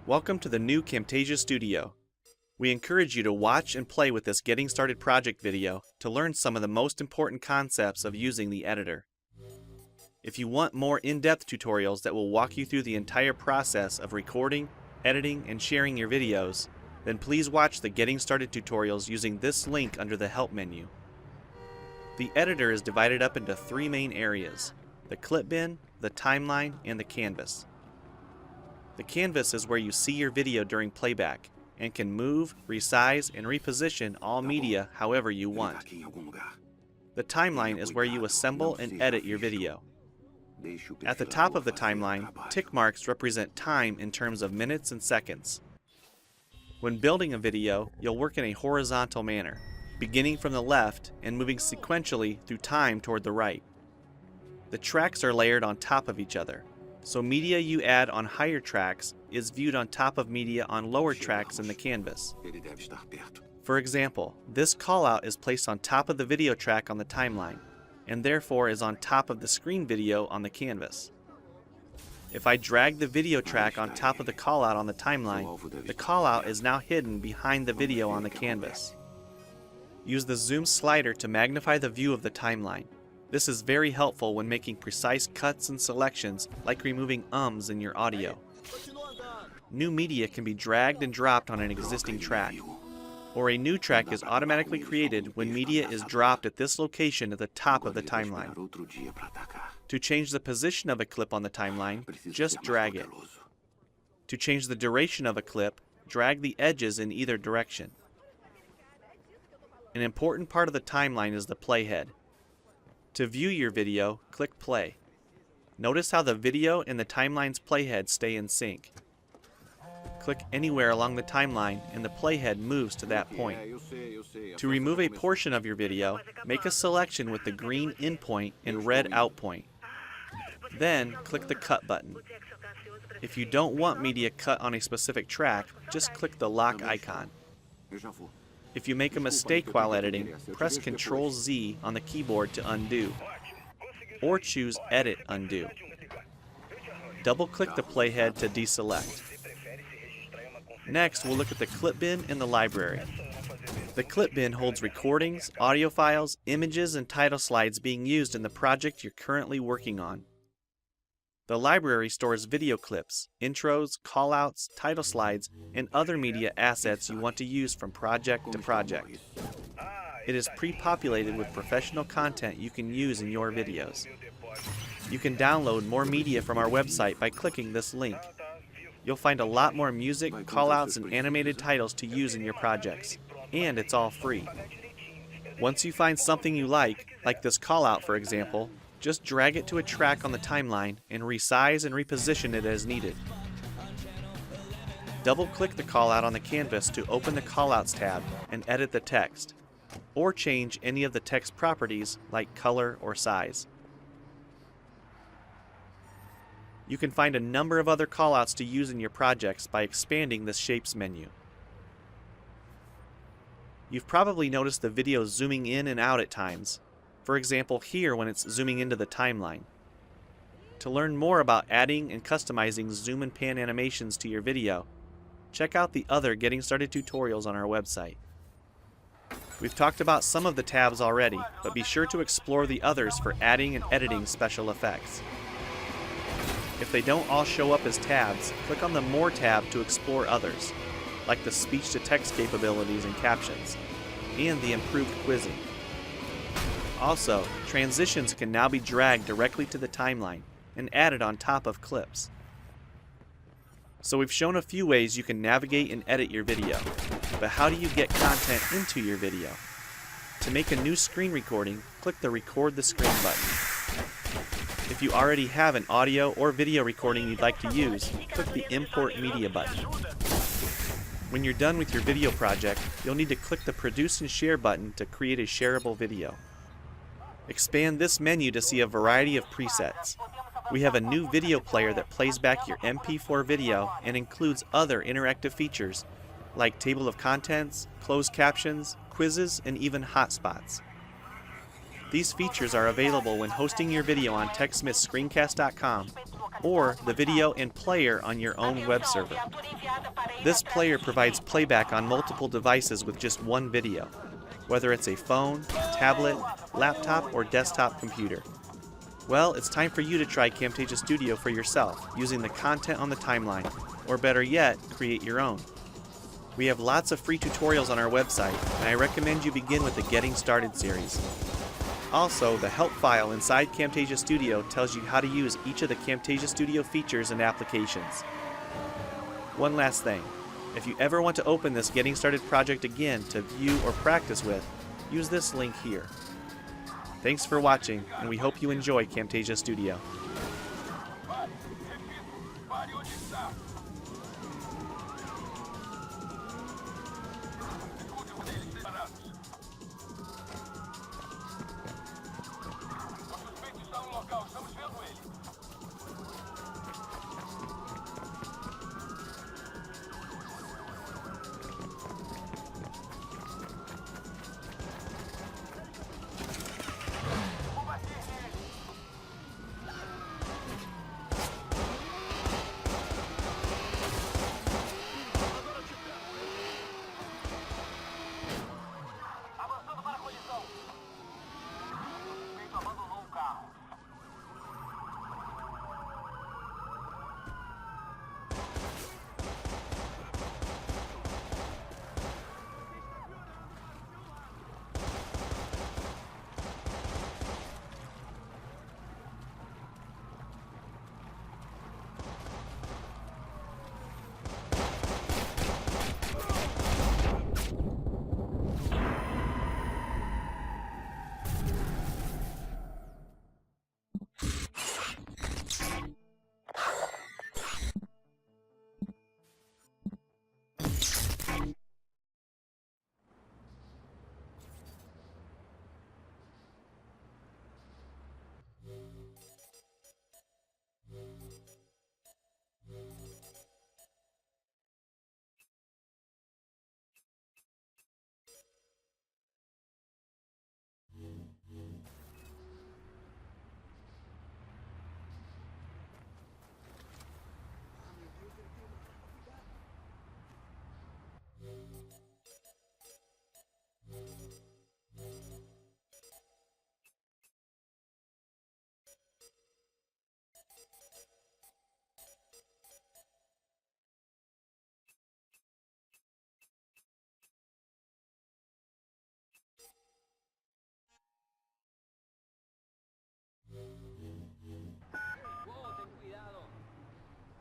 Welcome to the new Camtasia Studio. We encourage you to watch and play with this Getting Started project video to learn some of the most important concepts of using the editor. If you want more in-depth tutorials that will walk you through the entire process of recording, editing, and sharing your videos, then please watch the Getting Started tutorials using this link under the Help menu. The editor is divided up into three main areas: the clip bin, the timeline, and the canvas. The canvas is where you see your video during playback and can move, resize, and reposition all media however you want. The timeline is where you assemble and edit your video. At the top of the timeline, tick marks represent time in terms of minutes and seconds. When building a video, you'll work in a horizontal manner, beginning from the left and moving sequentially through time toward the right. The tracks are layered on top of each other, so media you add on higher tracks is viewed on top of media on lower tracks in the canvas. For example, this callout is placed on top of the video track on the timeline, and therefore is on top of the screen video on the canvas. If I drag the video track on top of the callout on the timeline, the callout is now hidden behind the video on the canvas. Use the zoom slider to magnify the view of the timeline. This is very helpful when making precise cuts and selections, like removing ums in your audio. New media can be dragged and dropped on an existing track, or a new track is automatically created when media is dropped at this location at the top of the timeline. To change the position of a clip on the timeline, just drag it. To change the duration of a clip, drag the edges in either direction. An important part of the timeline is the playhead. To view your video, click play. Notice how the video and the timeline's playhead stay in sync. Click anywhere along the timeline and the playhead moves to that point. To remove a portion of your video, make a selection with the green in point and red out point. Then click the cut button. If you don't want media cut on a specific track, just click the lock icon. If you make a mistake while editing, press Ctrl-Z on the keyboard to undo, or choose Edit Undo. Double-click the playhead to deselect. Next, we'll look at the clip bin and the library. The clip bin holds recordings, audio files, images, and title slides being used in the project you're currently working on. The library stores video clips, intros, callouts, title slides, and other media assets you want to use from project to project. It is pre-populated with professional content you can use in your videos. You can download more media from our website by clicking this link. You'll find a lot more music, callouts, and animated titles to use in your projects, and it's all free. Once you find something you like this callout for example, just drag it to a track on the timeline and resize and reposition it as needed. Double-click the callout on the canvas to open the Callouts tab and edit the text, or change any of the text properties like color or size. You can find a number of other callouts to use in your projects by expanding this Shapes menu. You've probably noticed the video zooming in and out at times. For example, here when it's zooming into the timeline. To learn more about adding and customizing zoom and pan animations to your video, check out the other Getting Started tutorials on our website. We've talked about some of the tabs already, but be sure to explore the others for adding and editing special effects. If they don't all show up as tabs, click on the More tab to explore others, like the speech-to-text capabilities and captions, and the improved quizzing. Also, transitions can now be dragged directly to the timeline and added on top of clips. So we've shown a few ways you can navigate and edit your video, but how do you get content into your video? To make a new screen recording, click the Record the Screen button. If you already have an audio or video recording you'd like to use, click the Import Media button. When you're done with your video project, you'll need to click the Produce and Share button to create a shareable video. Expand this menu to see a variety of presets. We have a new video player that plays back your MP4 video and includes other interactive features like table of contents, closed captions, quizzes, and even hotspots. These features are available when hosting your video on TechSmithScreencast.com or the video and player on your own web server. This player provides playback on multiple devices with just one video, whether it's a phone, tablet, laptop, or desktop computer. Well, it's time for you to try Camtasia Studio for yourself using the content on the timeline, or better yet, create your own. We have lots of free tutorials on our website, and I recommend you begin with the Getting Started series. Also, the help file inside Camtasia Studio tells you how to use each of the Camtasia Studio features and applications. One last thing, if you ever want to open this Getting Started project again to view or practice with, use this link here. Thanks for watching, and we hope you enjoy Camtasia Studio.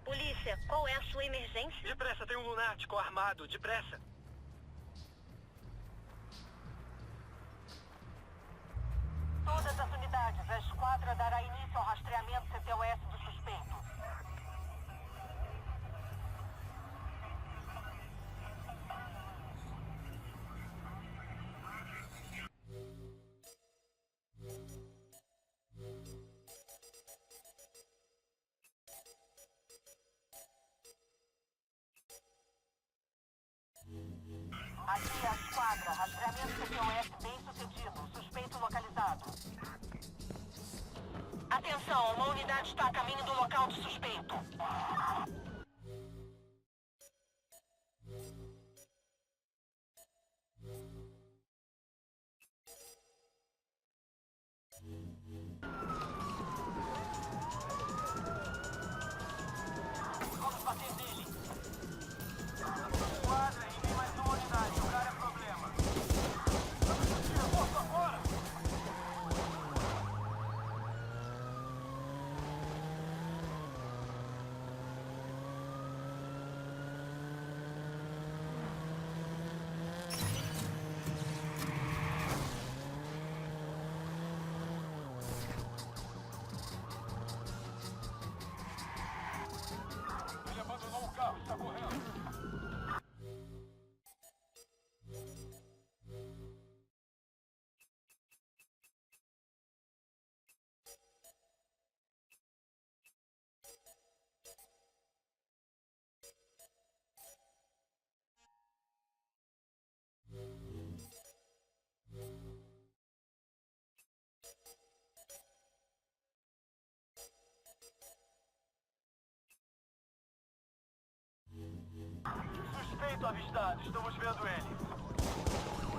Polícia, qual é a sua emergência? Depressa, tem um lunático armado, depressa. Todas as unidades, a esquadra dará início ao rastreamento CTOS do suspeito. Aqui é a esquadra. Rastreamento CTOS bem sucedido. Suspeito localizado. Atenção, uma unidade está a caminho do local do suspeito. Vamos bater nele. Esquadra e tem mais uma unidade. O cara é problema. Tira força agora! Suspeito avistado, estamos vendo ele.